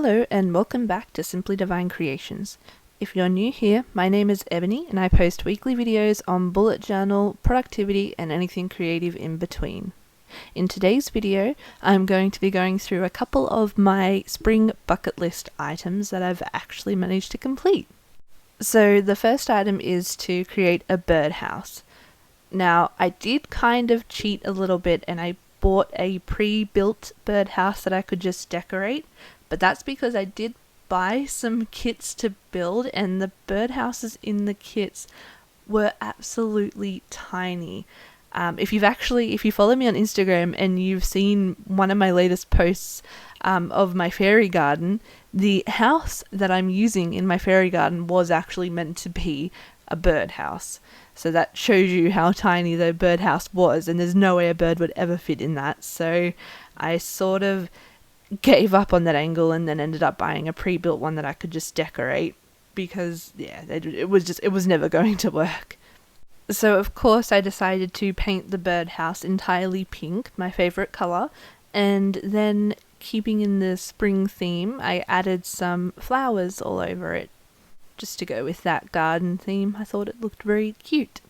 Hello and welcome back to Simply Divine Creations. If you're new here, my name is Ebony and I post weekly videos on bullet journal, productivity and anything creative in between. In today's video, I'm going to be going through a couple of my spring bucket list items that I've actually managed to complete. So the first item is to create a birdhouse. Now, I did kind of cheat a little bit and I bought a pre-built birdhouse that I could just decorate, but that's because I did buy some kits to build and the birdhouses in the kits were absolutely tiny. If you follow me on Instagram and you've seen one of my latest posts of my fairy garden, the house that I'm using in my fairy garden was actually meant to be a birdhouse. So that shows you how tiny the birdhouse was, and there's no way a bird would ever fit in that. So I sort of gave up on that angle and then ended up buying a pre-built one that I could just decorate because it was never going to work. So of course I decided to paint the birdhouse entirely pink, my favorite color, and then keeping in the spring theme, I added some flowers all over it. Just to go with that garden theme, I thought it looked very cute.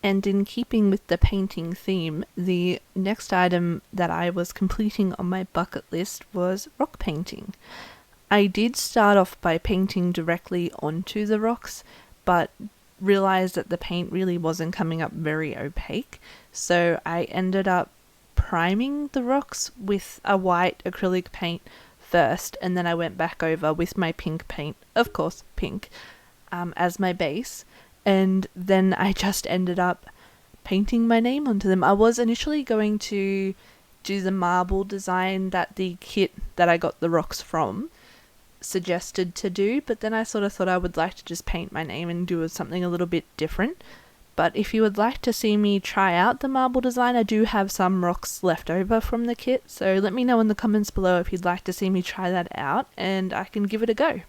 And in keeping with the painting theme, the next item that I was completing on my bucket list was rock painting. I did start off by painting directly onto the rocks, but realized that the paint really wasn't coming up very opaque, so I ended up priming the rocks with a white acrylic paint first, and then I went back over with my pink paint, of course pink, as my base, and then I just ended up painting my name onto them. I was initially going to do the marble design that the kit that I got the rocks from suggested to do, but then I sort of thought I would like to just paint my name and do something a little bit different. But if you would like to see me try out the marble design, I do have some rocks left over from the kit, so let me know in the comments below if you'd like to see me try that out, and I can give it a go.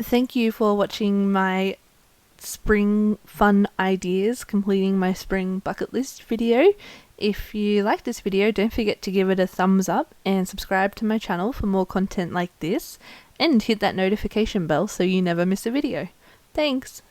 thank you for watching my spring fun ideas completing my spring bucket list video. If you like this video, don't forget to give it a thumbs up and subscribe to my channel for more content like this, and hit that notification bell so you never miss a video. Thanks!